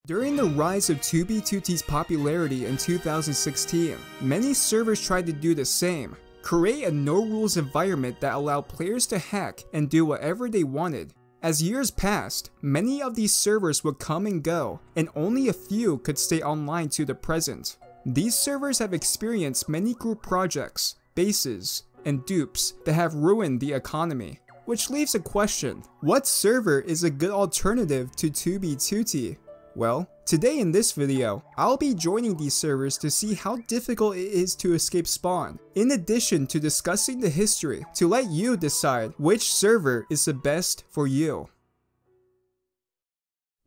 During the rise of 2B2T's popularity in 2016, many servers tried to do the same, create a no-rules environment that allowed players to hack and do whatever they wanted. As years passed, many of these servers would come and go, and only a few could stay online to the present. These servers have experienced many group projects, bases, and dupes that have ruined the economy. Which leaves a question: what server is a good alternative to 2B2T? Well, today in this video, I'll be joining these servers to see how difficult it is to escape spawn, in addition to discussing the history to let you decide which server is the best for you.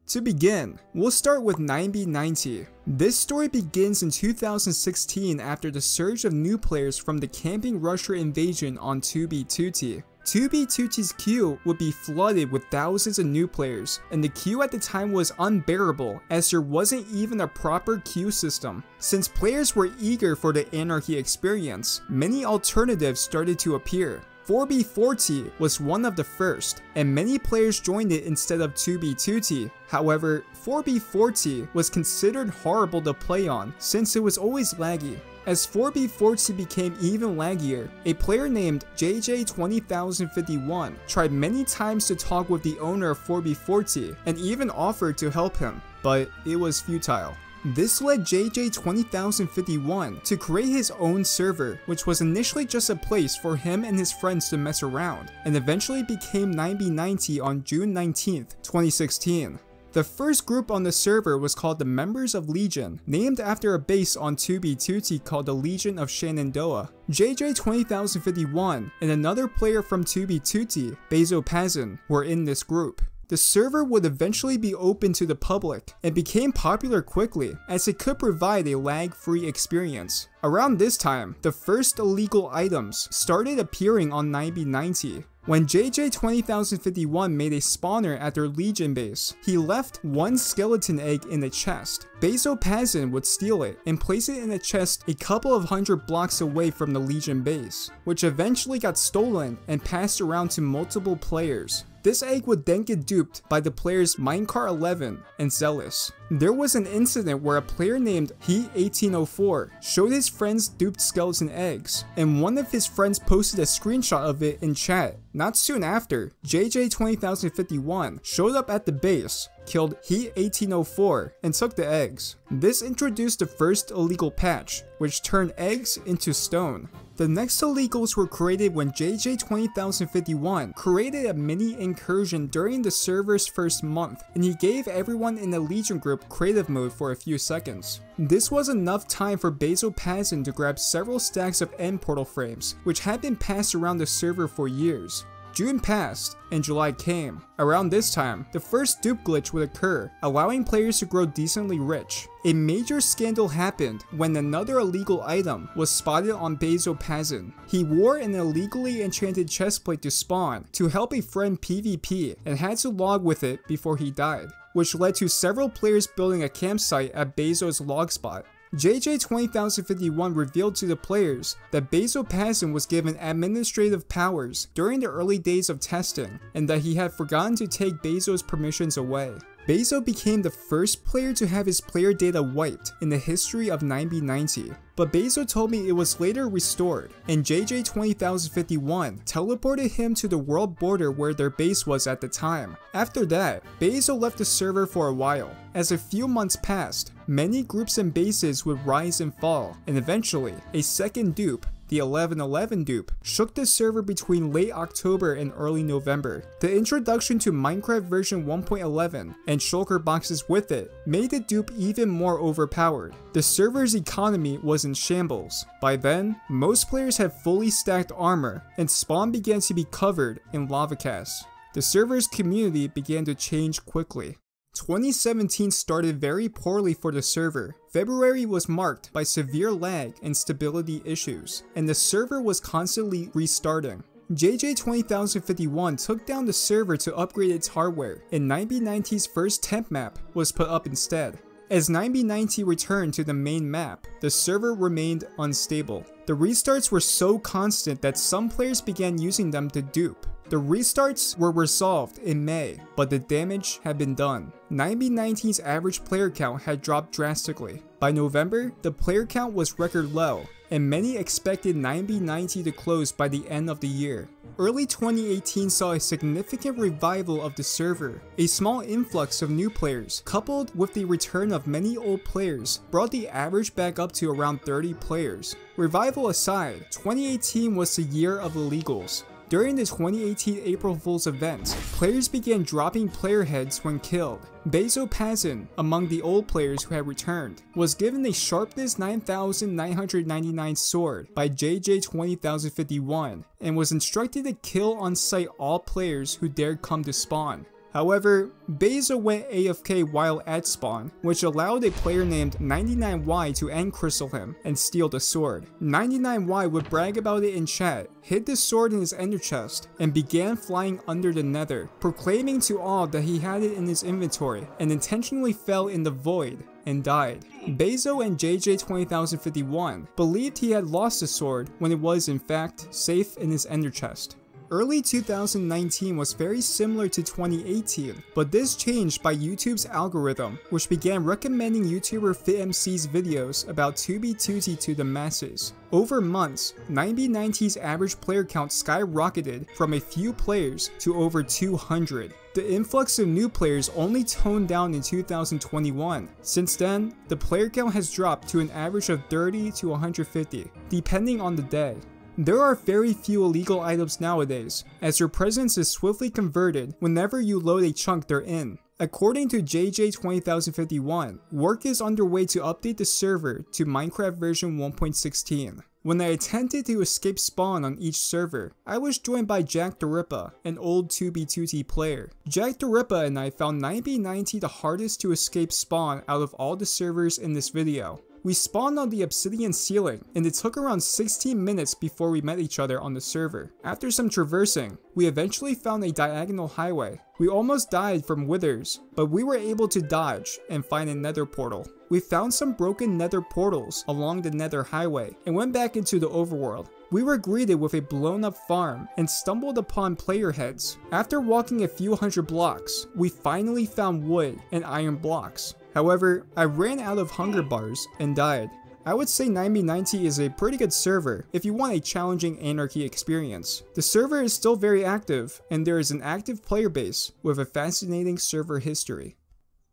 To begin, we'll start with 9B90. This story begins in 2016 after the surge of new players from the Camping Russia invasion on 2B2T. 2B2T's queue would be flooded with thousands of new players, and the queue at the time was unbearable as there wasn't even a proper queue system. Since players were eager for the anarchy experience, many alternatives started to appear. 4B4T was one of the first, and many players joined it instead of 2B2T. However, 4B4T was considered horrible to play on since it was always laggy. As 4B4T became even laggier, a player named JJ20051 tried many times to talk with the owner of 4B4T and even offered to help him, but it was futile. This led JJ20051 to create his own server, which was initially just a place for him and his friends to mess around, and eventually became 9B90 on June 19, 2016. The first group on the server was called the Members of Legion, named after a base on 2B2T called the Legion of Shenandoah. JJ20051 and another player from 2B2T, Bezopazin, were in this group. The server would eventually be open to the public and became popular quickly as it could provide a lag-free experience. Around this time, the first illegal items started appearing on 9B90. When JJ20051 made a spawner at their Legion base, he left one skeleton egg in a chest. Bezopazin would steal it and place it in a chest a couple of hundred blocks away from the Legion base, which eventually got stolen and passed around to multiple players. This egg would then get duped by the players Minecart11 and Zealous. There was an incident where a player named Heat1804 showed his friends duped skeleton eggs, and one of his friends posted a screenshot of it in chat. Not soon after, JJ20051 showed up at the base, killed Heat1804, and took the eggs. This introduced the first illegal patch, which turned eggs into stone. The next illegals were created when JJ20051 created a mini incursion during the server's first month, and he gave everyone in the Legion group creative mode for a few seconds. This was enough time for Bezopazin to grab several stacks of end portal frames, which had been passed around the server for years. June passed, and July came. Around this time, the first dupe glitch would occur, allowing players to grow decently rich. A major scandal happened when another illegal item was spotted on Bezopazin. He wore an illegally enchanted chestplate to spawn to help a friend PvP and had to log with it before he died, which led to several players building a campsite at Bezo's log spot. JJ20051 revealed to the players that Bezopazin was given administrative powers during the early days of testing, and that he had forgotten to take Bezo's permissions away. Bezo became the first player to have his player data wiped in the history of 9B90, but Bezo told me it was later restored, and JJ20051 teleported him to the world border where their base was at the time. After that, Bezo left the server for a while. As a few months passed, many groups and bases would rise and fall, and eventually, a second dupe, the 1111 dupe, shook the server between late October and early November. The introduction to Minecraft version 1.11 and shulker boxes with it made the dupe even more overpowered. The server's economy was in shambles. By then, most players had fully stacked armor, and spawn began to be covered in lava casts. The server's community began to change quickly. 2017 started very poorly for the server. February was marked by severe lag and stability issues, and the server was constantly restarting. JJ20051 took down the server to upgrade its hardware, and 9B90's first temp map was put up instead. As 9B90 returned to the main map, the server remained unstable. The restarts were so constant that some players began using them to dupe. The restarts were resolved in May, but the damage had been done. 9b90's average player count had dropped drastically. By November, the player count was record low, and many expected 9b90 to close by the end of the year. Early 2018 saw a significant revival of the server. A small influx of new players, coupled with the return of many old players, brought the average back up to around 30 players. Revival aside, 2018 was the year of illegals. During the 2018 April Fool's event, players began dropping player heads when killed. Bezopazin, among the old players who had returned, was given a sharpness 9999 sword by JJ20051 and was instructed to kill on sight all players who dared come to spawn. However, Bezo went AFK while at spawn, which allowed a player named 99Y to end crystal him and steal the sword. 99Y would brag about it in chat, hid the sword in his ender chest, and began flying under the nether, proclaiming to all that he had it in his inventory, and intentionally fell in the void and died. Bezo and JJ20051 believed he had lost the sword when it was in fact safe in his ender chest. Early 2019 was very similar to 2018, but this changed by YouTube's algorithm, which began recommending YouTuber FitMC's videos about 2b2t to the masses. Over months, 9b90's average player count skyrocketed from a few players to over 200. The influx of new players only toned down in 2021. Since then, the player count has dropped to an average of 30 to 150, depending on the day. There are very few illegal items nowadays, as your presence is swiftly converted whenever you load a chunk they're in. According to JJ20051, work is underway to update the server to Minecraft version 1.16. When I attempted to escape spawn on each server, I was joined by Jack the Ripper, an old 2b2t player. Jack the Ripper and I found 9b90 the hardest to escape spawn out of all the servers in this video. We spawned on the obsidian ceiling, and it took around 16 minutes before we met each other on the server. After some traversing, we eventually found a diagonal highway. We almost died from withers, but we were able to dodge and find a nether portal. We found some broken nether portals along the nether highway and went back into the overworld. We were greeted with a blown up farm and stumbled upon player heads. After walking a few hundred blocks, we finally found wood and iron blocks. However, I ran out of hunger bars and died. I would say 9b90 is a pretty good server if you want a challenging anarchy experience. The server is still very active, and there is an active player base with a fascinating server history.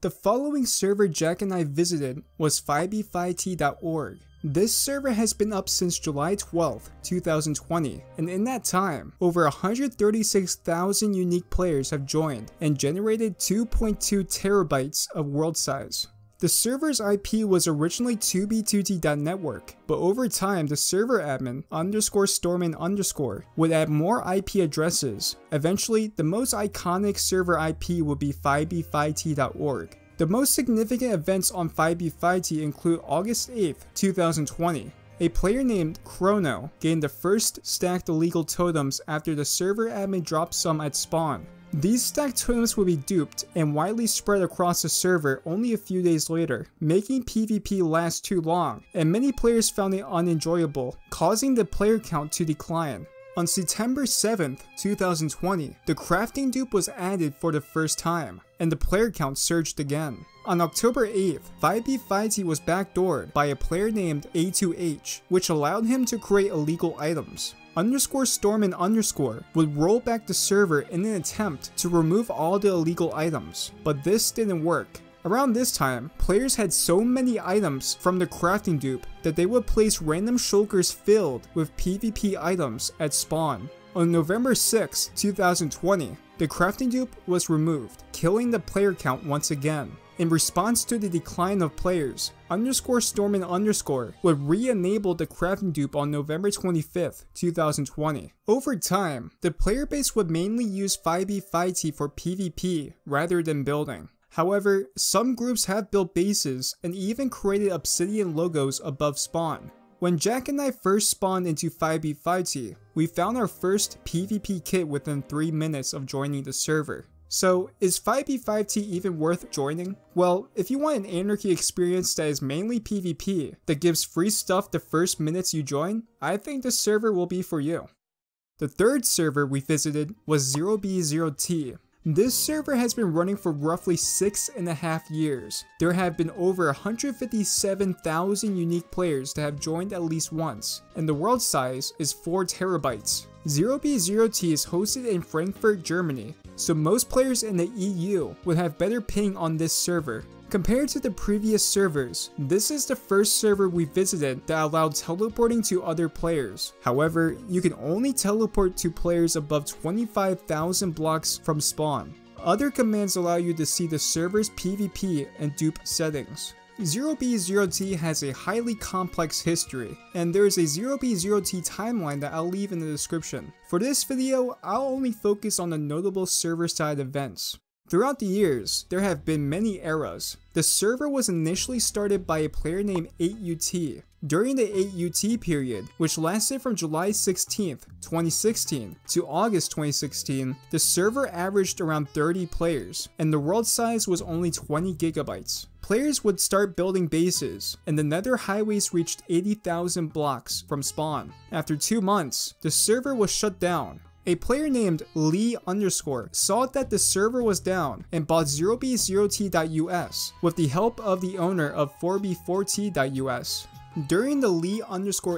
The following server Jack and I visited was 5b5t.org. This server has been up since July 12, 2020, and in that time, over 136,000 unique players have joined and generated 2.2 terabytes of world size. The server's IP was originally 2b2t.network, but over time the server admin _stormin_ would add more IP addresses. Eventually, the most iconic server IP would be 5b5t.org. The most significant events on 5b5t include August 8, 2020. A player named Chrono gained the first stacked illegal totems after the server admin dropped some at spawn. These stacked totems would be duped and widely spread across the server only a few days later, making PvP last too long, and many players found it unenjoyable, causing the player count to decline. On September 7th, 2020, the crafting dupe was added for the first time, and the player count surged again. On October 8th, 5b5t was backdoored by a player named A2H, which allowed him to create illegal items. _stormin_ would roll back the server in an attempt to remove all the illegal items, but this didn't work. Around this time, players had so many items from the crafting dupe that they would place random shulkers filled with PvP items at spawn. On November 6, 2020, the crafting dupe was removed, killing the player count once again. In response to the decline of players, _stormin_ would re-enable the crafting dupe on November 25, 2020. Over time, the player base would mainly use 5b5t for PvP rather than building. However, some groups have built bases and even created obsidian logos above spawn. When Jack and I first spawned into 5b5t, we found our first PvP kit within 3 minutes of joining the server. So, is 5b5t even worth joining? Well, if you want an anarchy experience that is mainly PvP, that gives free stuff the first minutes you join, I think this server will be for you. The third server we visited was 0B0T. This server has been running for roughly 6.5 years. There have been over 157,000 unique players that have joined at least once, and the world size is 4 terabytes. 0B0T is hosted in Frankfurt, Germany, so most players in the EU would have better ping on this server. Compared to the previous servers, this is the first server we visited that allowed teleporting to other players. However, you can only teleport to players above 25,000 blocks from spawn. Other commands allow you to see the server's PvP and dupe settings. 0B0T has a highly complex history, and there is a 0B0T timeline that I'll leave in the description. For this video, I'll only focus on the notable server-side events. Throughout the years, there have been many eras. The server was initially started by a player named 8UT. During the 8UT period, which lasted from July 16th, 2016 to August 2016, the server averaged around 30 players, and the world size was only 20 gigabytes. Players would start building bases, and the nether highways reached 80,000 blocks from spawn. After 2 months, the server was shut down. A player named Lee_ saw that the server was down and bought 0b0t.us with the help of the owner of 4b4t.us. During the Lee_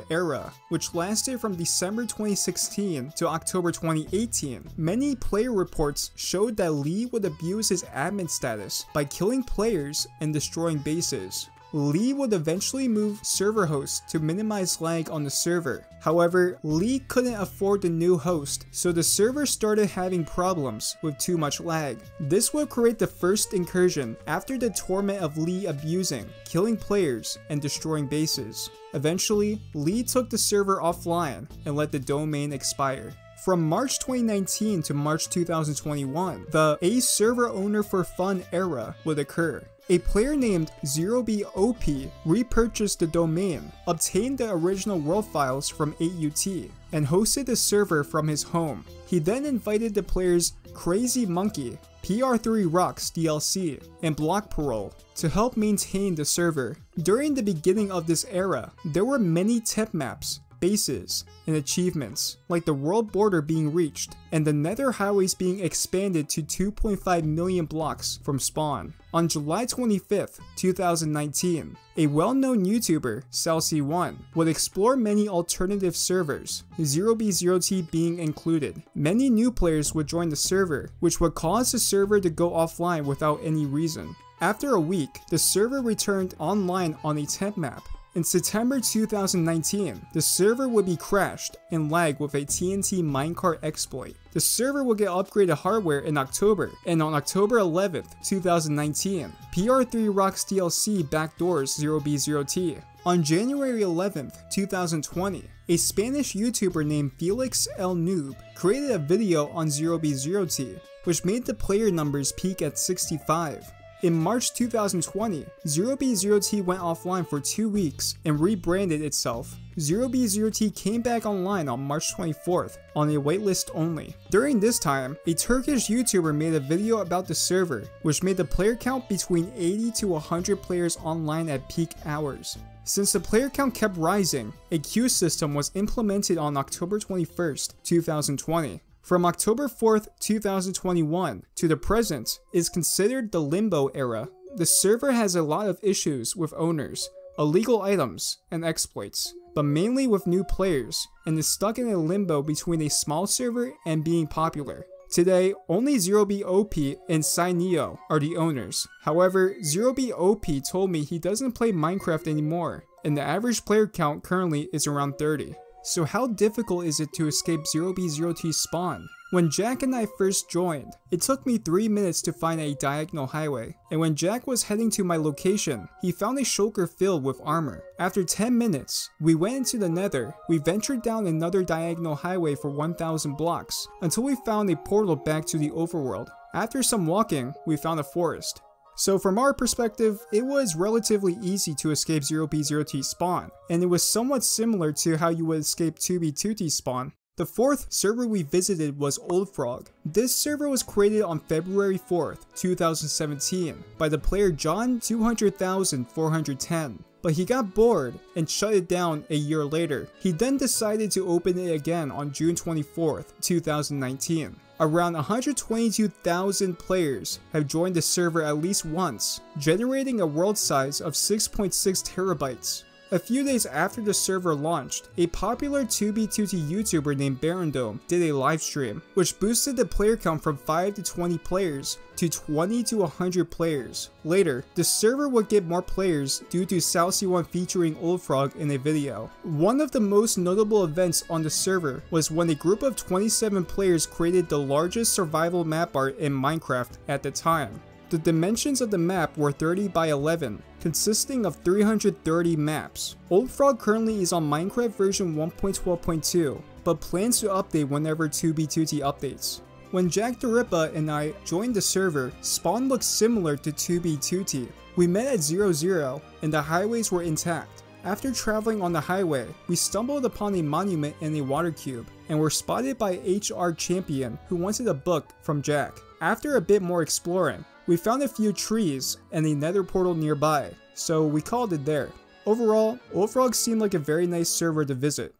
era, which lasted from December 2016 to October 2018, many player reports showed that Lee would abuse his admin status by killing players and destroying bases. Lee would eventually move server hosts to minimize lag on the server. However, Lee couldn't afford the new host, so the server started having problems with too much lag. This would create the first incursion after the torment of Lee abusing, killing players, and destroying bases. Eventually, Lee took the server offline and let the domain expire. From March 2019 to March 2021, the A server owner for fun era would occur. A player named 0BOP repurchased the domain, obtained the original world files from 8UT, and hosted the server from his home. He then invited the players Crazy Monkey, PR3 Rocks DLC, and Block Parole to help maintain the server. During the beginning of this era, there were many tip maps, bases, and achievements, like the world border being reached, and the nether highways being expanded to 2.5 million blocks from spawn. On July 25th, 2019, a well-known YouTuber, Salcy1, would explore many alternative servers, 0b0t being included. Many new players would join the server, which would cause the server to go offline without any reason. After a week, the server returned online on a temp map. In September 2019, the server would be crashed and lag with a TNT minecart exploit. The server would get upgraded hardware in October, and on October 11th, 2019, PR3 Rocks DLC backdoors 0b0t. On January 11th, 2020, a Spanish YouTuber named Felix El Noob created a video on 0b0t, which made the player numbers peak at 65. In March 2020, 0b0t went offline for 2 weeks and rebranded itself. 0b0t came back online on March 24th on a waitlist only. During this time, a Turkish YouTuber made a video about the server, which made the player count between 80 to 100 players online at peak hours. Since the player count kept rising, a queue system was implemented on October 21st, 2020. From October 4th, 2021 to the present is considered the limbo era. The server has a lot of issues with owners, illegal items, and exploits, but mainly with new players, and is stuck in a limbo between a small server and being popular. Today, only 0BOP and Cyneo are the owners. However, 0BOP told me he doesn't play Minecraft anymore, and the average player count currently is around 30. So how difficult is it to escape 0b0t spawn? When Jack and I first joined, it took me 3 minutes to find a diagonal highway, and when Jack was heading to my location, he found a shulker filled with armor. After 10 minutes, we went into the nether. We ventured down another diagonal highway for 1,000 blocks, until we found a portal back to the overworld. After some walking, we found a forest. So from our perspective, it was relatively easy to escape 0b0t spawn, and it was somewhat similar to how you would escape 2b2t spawn. The fourth server we visited was Old Frog. This server was created on February 4th, 2017 by the player John 200,410. but he got bored and shut it down a year later. He then decided to open it again on June 24th, 2019. Around 122,000 players have joined the server at least once, generating a world size of 6.6 terabytes. A few days after the server launched, a popular 2B2T YouTuber named Barondome did a livestream, which boosted the player count from 5 to 20 players to 20 to 100 players. Later, the server would get more players due to Salsy1 featuring Old Frog in a video. One of the most notable events on the server was when a group of 27 players created the largest survival map art in Minecraft at the time. The dimensions of the map were 30 by 11, consisting of 330 maps. Old Frog currently is on Minecraft version 1.12.2, but plans to update whenever 2B2T updates. When Jack the Rippa and I joined the server, spawn looked similar to 2B2T. We met at 00 and the highways were intact. After traveling on the highway, we stumbled upon a monument and a water cube, and were spotted by HR Champion who wanted a book from Jack. After a bit more exploring, we found a few trees and a nether portal nearby, so we called it there. Overall, Old Frog seemed like a very nice server to visit.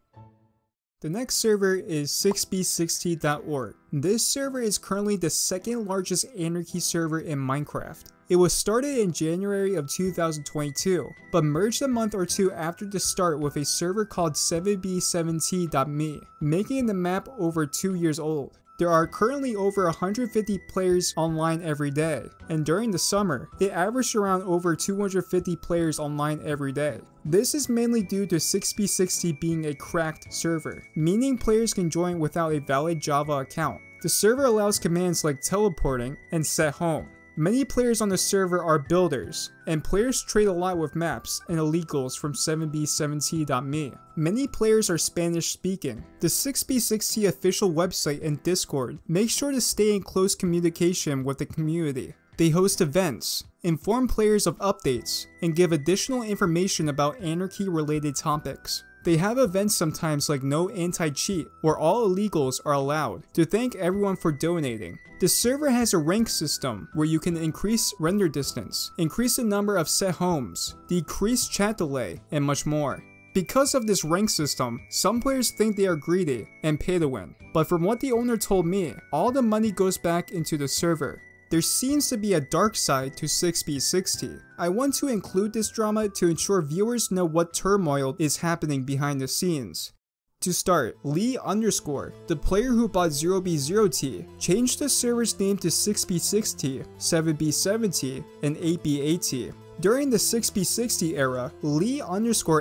The next server is 6b60.org. This server is currently the second largest anarchy server in Minecraft. It was started in January of 2022, but merged a month or two after the start with a server called 7b7t.me, making the map over 2 years old. There are currently over 150 players online every day, and during the summer, it averaged around over 250 players online every day. This is mainly due to 6b60 being a cracked server, meaning players can join without a valid Java account. The server allows commands like teleporting and set home. Many players on the server are builders, and players trade a lot with maps and illegals from 7b7t.me. Many players are Spanish speaking. The 6b60 official website and Discord make sure to stay in close communication with the community. They host events, inform players of updates, and give additional information about anarchy-related topics. They have events sometimes like No Anti-Cheat, where all illegals are allowed, to thank everyone for donating. The server has a rank system where you can increase render distance, increase the number of set homes, decrease chat delay, and much more. Because of this rank system, some players think they are greedy and pay to win, but from what the owner told me, all the money goes back into the server. There seems to be a dark side to 6b60. I want to include this drama to ensure viewers know what turmoil is happening behind the scenes. To start, Lee_, the player who bought 0b0t, changed the server's name to 6b6t, 7b7t, and 8b8t. During the 6b60 era, Lee_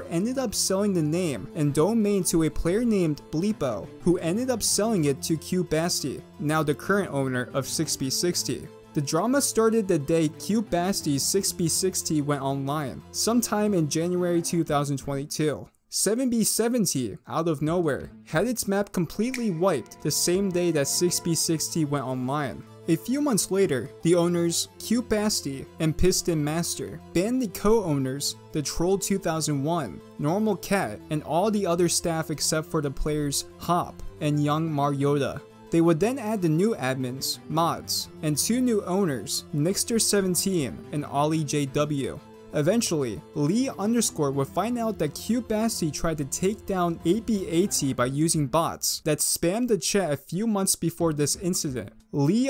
ended up selling the name and domain to a player named Bleepo, who ended up selling it to Cubasti, now the current owner of 6b60. The drama started the day Cubasti's 6b60 went online, sometime in January 2022. 7b70, out of nowhere, had its map completely wiped the same day that 6b60 went online. A few months later, the owners, Cubasti and Piston Master, banned the co-owners, the Troll 2001, Normal Cat, and all the other staff except for the players Hop and Young Mariota. They would then add the new admins, mods, and 2 new owners, Nixter17 and Ollie JW. Eventually, Lee_ would find out that Cubasti tried to take down 8b80 by using bots that spammed the chat a few months before this incident. Lee_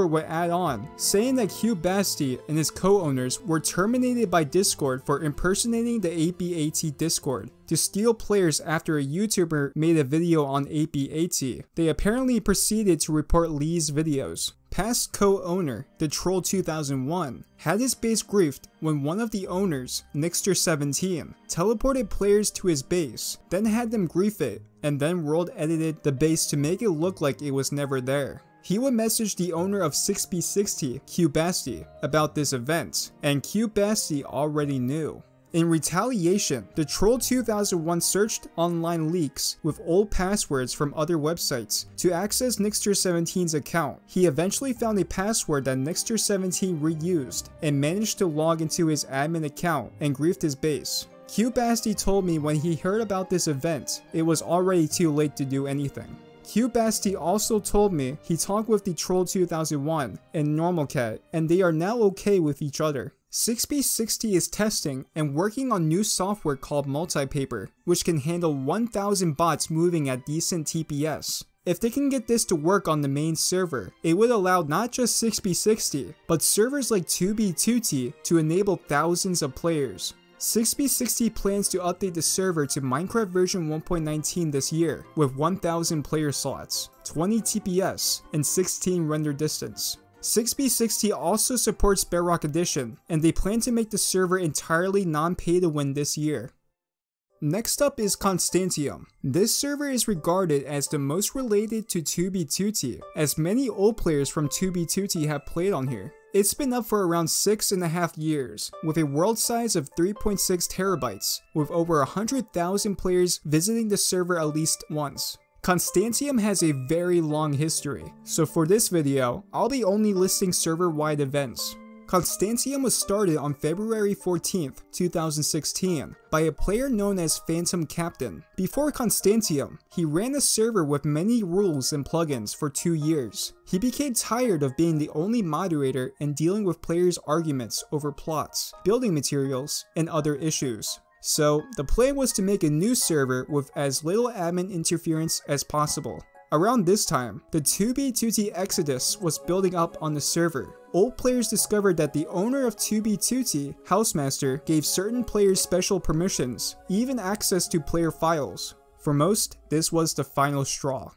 would add on, saying that Cubasti and his co-owners were terminated by Discord for impersonating the 8b80 Discord to steal players after a YouTuber made a video on 8b80. They apparently proceeded to report Lee's videos. Past co-owner, the Troll 2001, had his base griefed when one of the owners, Nixter17, teleported players to his base, then had them grief it, and then world edited the base to make it look like it was never there. He would message the owner of 6b60, Cubasti, about this event, and Cubasti already knew. In retaliation, the Troll 2001 searched online leaks with old passwords from other websites to access Nixter17's account. He eventually found a password that Nixter17 reused and managed to log into his admin account and griefed his base. Cubasti told me when he heard about this event, it was already too late to do anything. Cubasti also told me he talked with the Troll 2001 and Normal Cat, and they are now okay with each other. 6B60 is testing and working on new software called Multipaper, which can handle 1,000 bots moving at decent TPS. If they can get this to work on the main server, it would allow not just 6B60, but servers like 2B2T to enable thousands of players. 6B60 plans to update the server to Minecraft version 1.19 this year, with 1,000 player slots, 20 TPS, and 16 render distance. 6B60 also supports Bedrock Edition, and they plan to make the server entirely non-pay-to-win this year. Next up is Constantium. This server is regarded as the most related to 2B2T, as many old players from 2B2T have played on here. It's been up for around 6.5 years, with a world size of 3.6 terabytes, with over 100,000 players visiting the server at least once. Constantium has a very long history, so for this video, I'll be only listing server-wide events. Constantium was started on February 14th, 2016 by a player known as Phantom Captain. Before Constantium, he ran a server with many rules and plugins for 2 years. He became tired of being the only moderator and dealing with players' arguments over plots, building materials, and other issues. So, the plan was to make a new server with as little admin interference as possible. Around this time, the 2B2T Exodus was building up on the server. Old players discovered that the owner of 2B2T, Housemaster, gave certain players special permissions, even access to player files. For most, this was the final straw.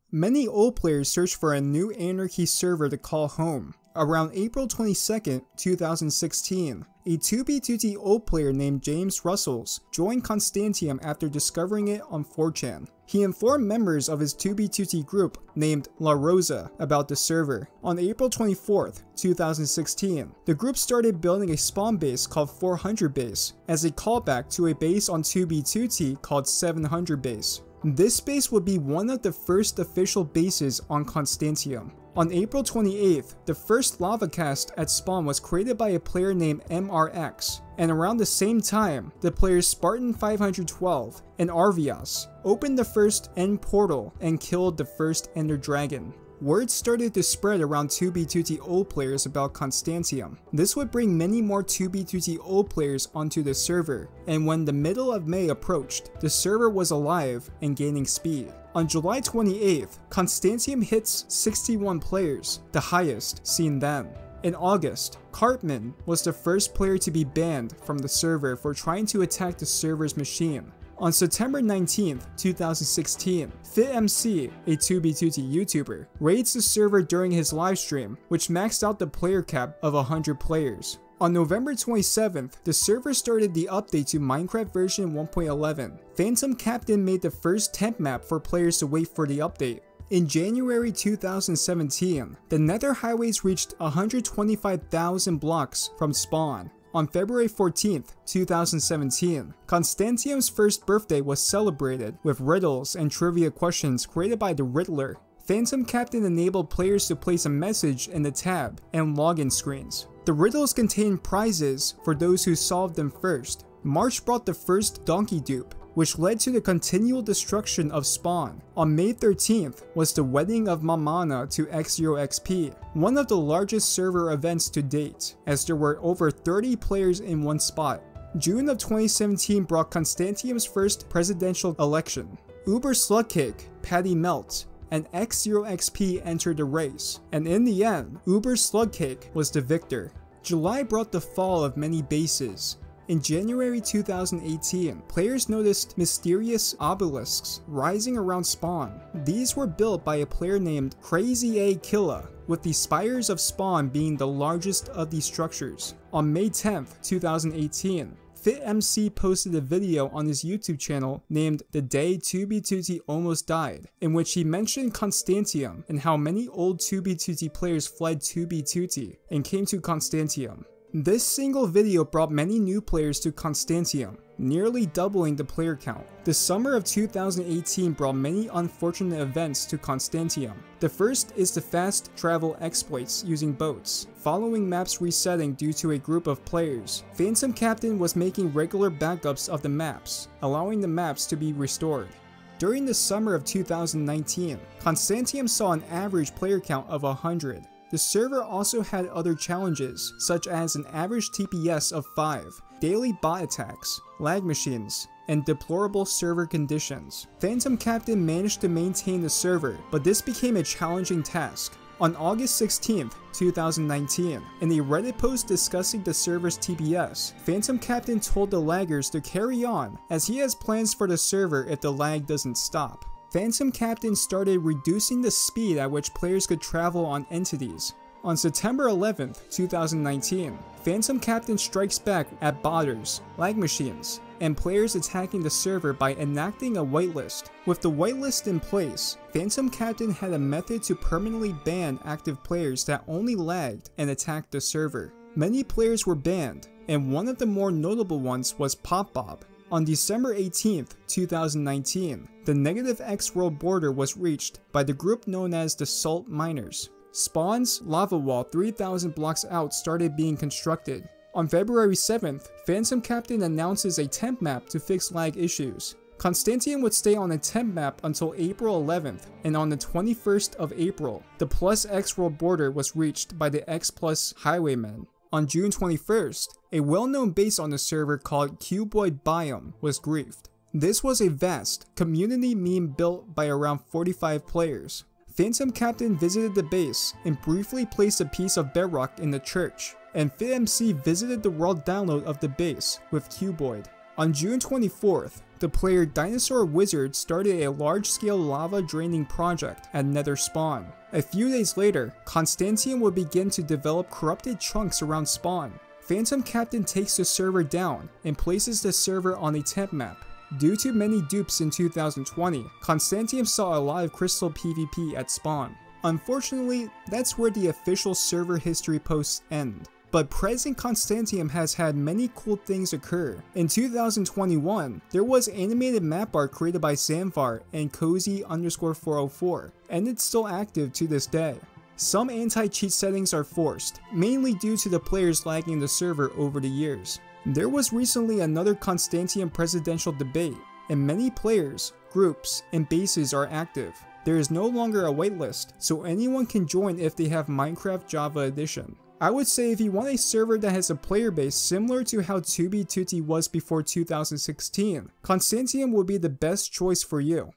Many old players searched for a new Anarchy server to call home. Around April 22nd, 2016, a 2B2T old player named James Russells joined Constantium after discovering it on 4chan. He informed members of his 2B2T group named La Rosa about the server. On April 24th, 2016, the group started building a spawn base called 400 Base as a callback to a base on 2B2T called 700 Base. This base would be one of the first official bases on Constantium. On April 28th, the first lava cast at spawn was created by a player named MRX, and around the same time, the players Spartan 512 and Arvias opened the first end portal and killed the first Ender Dragon. Word started to spread around 2B2T old players about Constantium. This would bring many more 2B2T old players onto the server, and when the middle of May approached, the server was alive and gaining speed. On July 28th, Constantium hits 61 players, the highest seen then. In August, Cartman was the first player to be banned from the server for trying to attack the server's machine. On September 19th, 2016, FitMC, a 2B2T YouTuber, raids the server during his livestream, which maxed out the player cap of 100 players. On November 27th, the server started the update to Minecraft version 1.11. Phantom Captain made the first temp map for players to wait for the update. In January 2017, the Nether highways reached 125,000 blocks from spawn. On February 14th, 2017, Constantium's first birthday was celebrated with riddles and trivia questions created by the Riddler. Phantom Captain enabled players to place a message in the tab and login screens. The riddles contained prizes for those who solved them first. March brought the first donkey dupe, which led to the continual destruction of spawn. On May 13th was the wedding of Mamana to X0XP, one of the largest server events to date, as there were over 30 players in one spot. June of 2017 brought Constantium's first presidential election. Uber Slugcake, Patty Melt, and X0XP entered the race, and in the end, Uber Slugcake was the victor. July brought the fall of many bases. In January 2018, players noticed mysterious obelisks rising around spawn. These were built by a player named Crazy A Killa, with the spires of spawn being the largest of these structures. On May 10th, 2018, FitMC posted a video on his YouTube channel named The Day 2B2T Almost Died, in which he mentioned Constantium and how many old 2B2T players fled 2B2T and came to Constantium. This single video brought many new players to Constantium, nearly doubling the player count. The summer of 2018 brought many unfortunate events to Constantium. The first is the fast travel exploits using boats, following maps resetting due to a group of players. Phantom Captain was making regular backups of the maps, allowing the maps to be restored. During the summer of 2019, Constantium saw an average player count of 100. The server also had other challenges, such as an average TPS of 5, daily bot attacks, lag machines, and deplorable server conditions. Phantom Captain managed to maintain the server, but this became a challenging task. On August 16, 2019, in a Reddit post discussing the server's TPS, Phantom Captain told the laggers to carry on, as he has plans for the server if the lag doesn't stop. Phantom Captain started reducing the speed at which players could travel on entities. On September 11, 2019, Phantom Captain strikes back at botters, lag machines, and players attacking the server by enacting a whitelist. With the whitelist in place, Phantom Captain had a method to permanently ban active players that only lagged and attacked the server. Many players were banned, and one of the more notable ones was Pop Bob. On December 18, 2019, the negative X world border was reached by the group known as the Salt Miners. Spawn's lava wall 3,000 blocks out started being constructed. On February 7th, Phantom Captain announces a temp map to fix lag issues. Constantium would stay on a temp map until April 11th, and on the 21st of April, the plus X world border was reached by the X plus Highwaymen. On June 21st, a well-known base on the server called Cuboid Biome was griefed. This was a vast, community meme built by around 45 players. Phantom Captain visited the base and briefly placed a piece of bedrock in the church, and FitMC visited the world download of the base with Cuboid. On June 24th, the player Dinosaur Wizard started a large-scale lava draining project at Nether Spawn. A few days later, Constantium would begin to develop corrupted chunks around Spawn. Phantom Captain takes the server down and places the server on a temp map. Due to many dupes in 2020, Constantium saw a lot of crystal PvP at Spawn. Unfortunately, that's where the official server history posts end. But present Constantium has had many cool things occur. In 2021, there was animated map art created by Zamfar and Cozy_404, and it's still active to this day. Some anti-cheat settings are forced, mainly due to the players lagging the server over the years. There was recently another Constantium presidential debate, and many players, groups, and bases are active. There is no longer a waitlist, so anyone can join if they have Minecraft Java Edition. I would say if you want a server that has a player base similar to how 2B2T was before 2016, Constantium would be the best choice for you.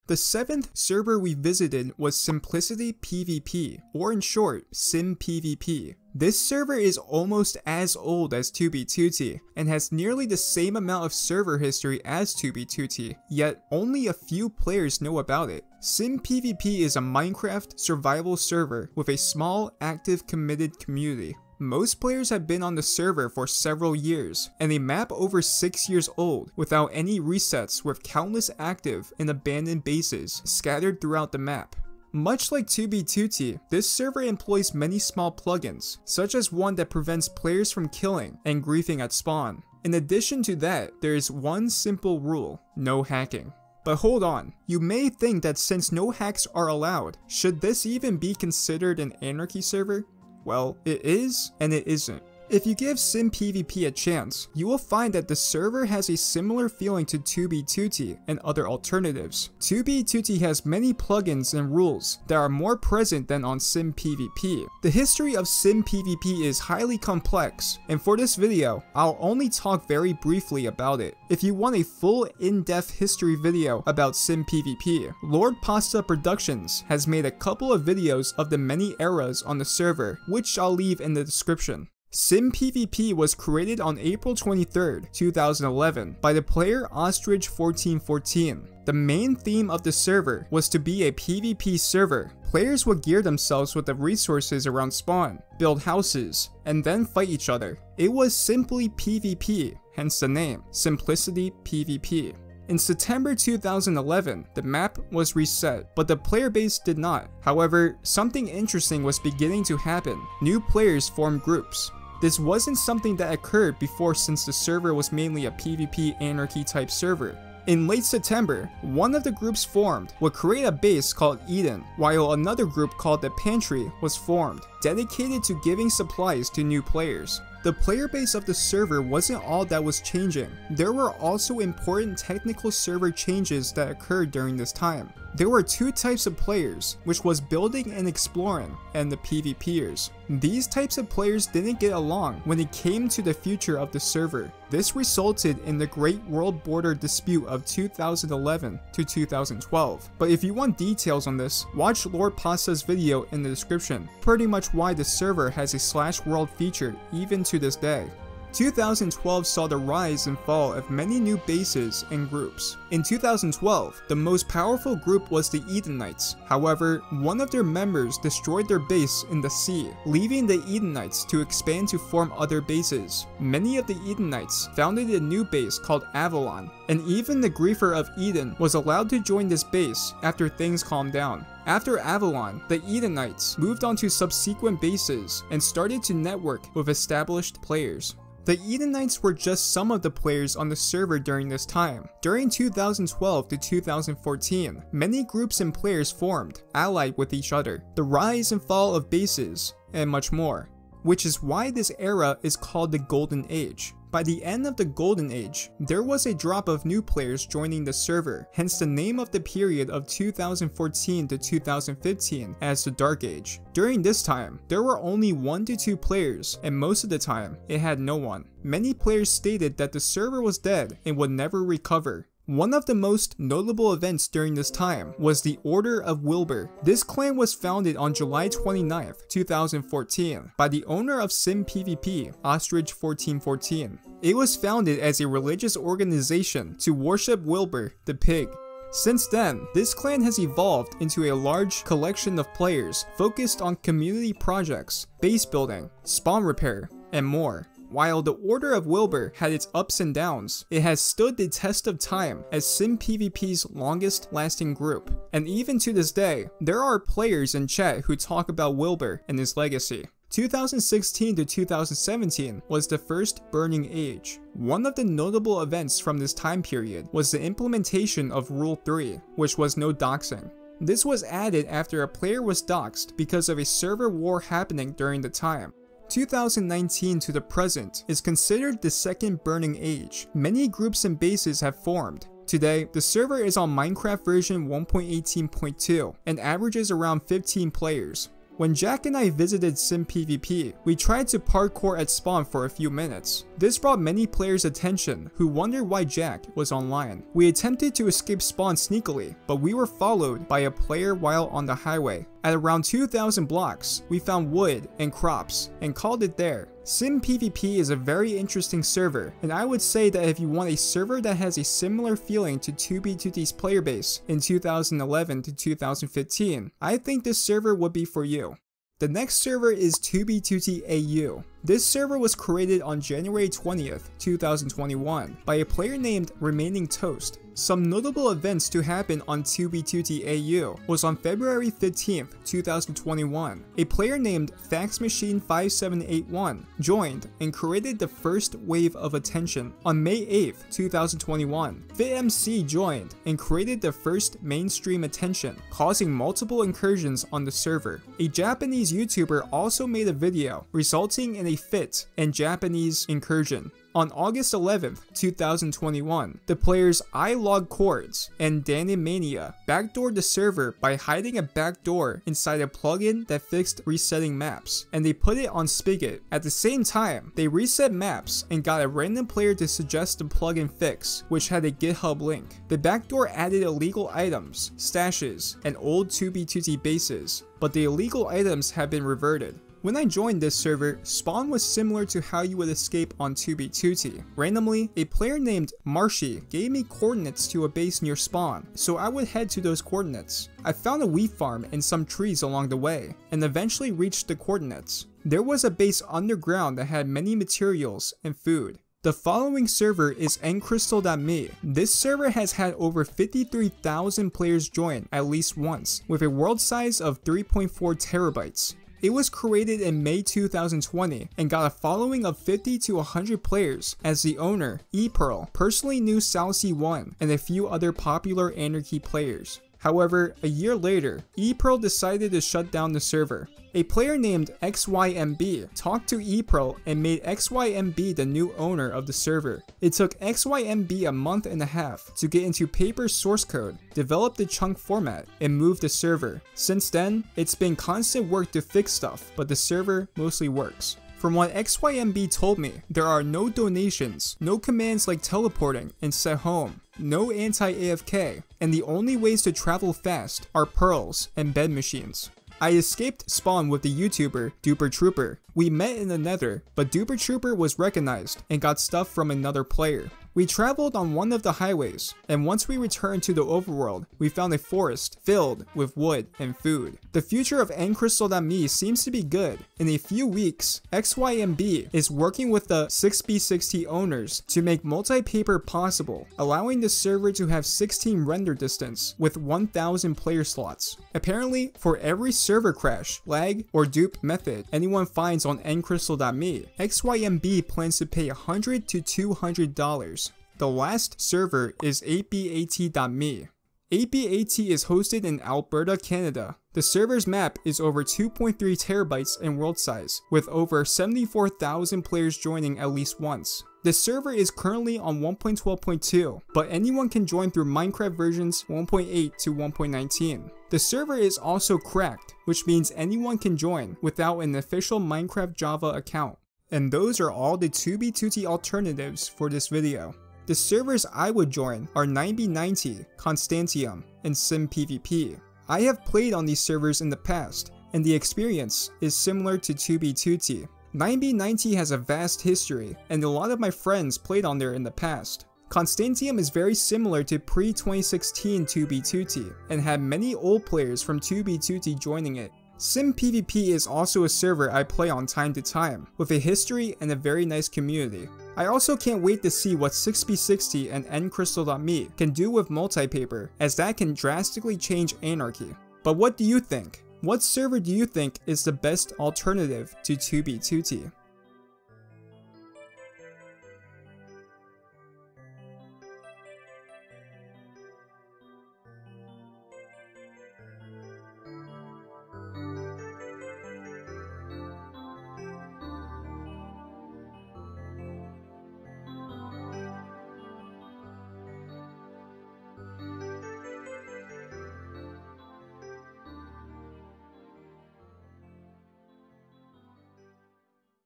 The 7th server we visited was Simplicity PvP, or in short, SimPvP. This server is almost as old as 2B2T, and has nearly the same amount of server history as 2B2T, yet only a few players know about it. SimPvP is a Minecraft survival server with a small, active, committed community. Most players have been on the server for several years, and a map over 6 years old without any resets with countless active and abandoned bases scattered throughout the map. Much like 2B2T, this server employs many small plugins, such as one that prevents players from killing and griefing at spawn. In addition to that, there is one simple rule: no hacking. But hold on, you may think that since no hacks are allowed, should this even be considered an anarchy server? Well, it is and it isn't. If you give SimPvP a chance, you will find that the server has a similar feeling to 2B2T and other alternatives. 2B2T has many plugins and rules that are more present than on SimPvP. The history of SimPvP is highly complex, and for this video, I'll only talk very briefly about it. If you want a full in-depth history video about SimPvP, Lord Pasta Productions has made a couple of videos of the many eras on the server, which I'll leave in the description. SimPvP was created on April 23, 2011 by the player Ostrich1414. The main theme of the server was to be a PvP server. Players would gear themselves with the resources around spawn, build houses, and then fight each other. It was simply PvP, hence the name, Simplicity PvP. In September 2011, the map was reset, but the player base did not. However, something interesting was beginning to happen. New players formed groups. This wasn't something that occurred before since the server was mainly a PvP anarchy type server. In late September, one of the groups formed would create a base called Eden, while another group called the Pantry was formed, dedicated to giving supplies to new players. The player base of the server wasn't all that was changing. There were also important technical server changes that occurred during this time. There were two types of players, which was building and exploring, and the PvPers. These types of players didn't get along when it came to the future of the server. This resulted in the Great World Border Dispute of 2011 to 2012. But if you want details on this, watch Lord Pasta's video in the description, pretty much why the server has a /world feature even to this day. 2012 saw the rise and fall of many new bases and groups. In 2012, the most powerful group was the Edenites. However, one of their members destroyed their base in the sea, leaving the Edenites to expand to form other bases. Many of the Edenites founded a new base called Avalon, and even the Griefer of Eden was allowed to join this base after things calmed down. After Avalon, the Edenites moved on to subsequent bases and started to network with established players. The Edenites were just some of the players on the server during this time. During 2012 to 2014, many groups and players formed, allied with each other, the rise and fall of bases, and much more. Which is why this era is called the Golden Age. By the end of the Golden Age, there was a drop of new players joining the server, hence the name of the period of 2014 to 2015 as the Dark Age. During this time, there were only 1 to 2 players, and most of the time, it had no one. Many players stated that the server was dead and would never recover. One of the most notable events during this time was the Order of Wilbur. This clan was founded on July 29th, 2014 by the owner of Sim PvP, Ostrich1414. It was founded as a religious organization to worship Wilbur, the pig. Since then, this clan has evolved into a large collection of players focused on community projects, base building, spawn repair, and more. While the Order of Wilbur had its ups and downs, it has stood the test of time as Sim PvP's longest lasting group. And even to this day, there are players in chat who talk about Wilbur and his legacy. 2016 to 2017 was the first Burning Age. One of the notable events from this time period was the implementation of Rule 3, which was no doxing. This was added after a player was doxed because of a server war happening during the time. 2019 to the present is considered the second Burning Age. Many groups and bases have formed. Today, the server is on Minecraft version 1.18.2 and averages around 15 players. When Jack and I visited Sim PvP, we tried to parkour at spawn for a few minutes. This brought many players' attention who wondered why Jack was online. We attempted to escape spawn sneakily, but we were followed by a player while on the highway. At around 2,000 blocks, we found wood and crops and called it there. Sim PvP is a very interesting server, and I would say that if you want a server that has a similar feeling to 2B2T's player base in 2011 to 2015, I think this server would be for you. The next server is 2B2T AU. This server was created on January 20th, 2021 by a player named Remaining Toast. Some notable events to happen on 2B2T AU was on February 15th, 2021. A player named FaxMachine5781 joined and created the first wave of attention. On May 8th, 2021, FitMC joined and created the first mainstream attention, causing multiple incursions on the server. A Japanese YouTuber also made a video, resulting in a Fit and Japanese incursion. On August 11th, 2021, the players iLogChords and Danimania backdoored the server by hiding a backdoor inside a plugin that fixed resetting maps, and they put it on Spigot. At the same time, they reset maps and got a random player to suggest the plugin fix, which had a GitHub link. The backdoor added illegal items, stashes, and old 2B2T bases, but the illegal items have been reverted. When I joined this server, spawn was similar to how you would escape on 2B2T. Randomly, a player named Marshy gave me coordinates to a base near spawn, so I would head to those coordinates. I found a wheat farm and some trees along the way, and eventually reached the coordinates. There was a base underground that had many materials and food. The following server is Encrystal.me. This server has had over 53,000 players join at least once, with a world size of 3.4 terabytes. It was created in May 2020 and got a following of 50 to 100 players, as the owner, ePearl, personally knew Salcy1 and a few other popular Anarchy players. However, a year later, ePro decided to shut down the server. A player named XYMB talked to ePro and made XYMB the new owner of the server. It took XYMB a month and a half to get into paper source code, develop the chunk format, and move the server. Since then, it's been constant work to fix stuff, but the server mostly works. From what XYMB told me, there are no donations, no commands like teleporting and set home, no anti-AFK, and the only ways to travel fast are pearls and bed machines. I escaped spawn with the YouTuber Duper Trooper. We met in the Nether, but Duper Trooper was recognized and got stuff from another player. We traveled on one of the highways, and once we returned to the overworld, we found a forest filled with wood and food. The future of nCrystal.me seems to be good. In a few weeks, XYMB is working with the 6B60 owners to make multi-paper possible, allowing the server to have 16 render distance with 1000 player slots. Apparently, for every server crash, lag, or dupe method anyone finds on nCrystal.me, XYMB plans to pay $100 to $200. The last server is 8B80.me. 8B80 is hosted in Alberta, Canada. The server's map is over 2.3 terabytes in world size, with over 74,000 players joining at least once. The server is currently on 1.12.2, but anyone can join through Minecraft versions 1.8 to 1.19. The server is also cracked, which means anyone can join without an official Minecraft Java account. And those are all the 2B2T alternatives for this video. The servers I would join are 9B90, Constantium, and SimPvP. I have played on these servers in the past, and the experience is similar to 2B2T. 9B90 has a vast history, and a lot of my friends played on there in the past. Constantium is very similar to pre-2016 2B2T, and had many old players from 2B2T joining it. SimPvP is also a server I play on time to time, with a history and a very nice community. I also can't wait to see what 6B60 and nCrystal.me can do with multi-paper, as that can drastically change Anarchy. But what do you think? What server do you think is the best alternative to 2B2T?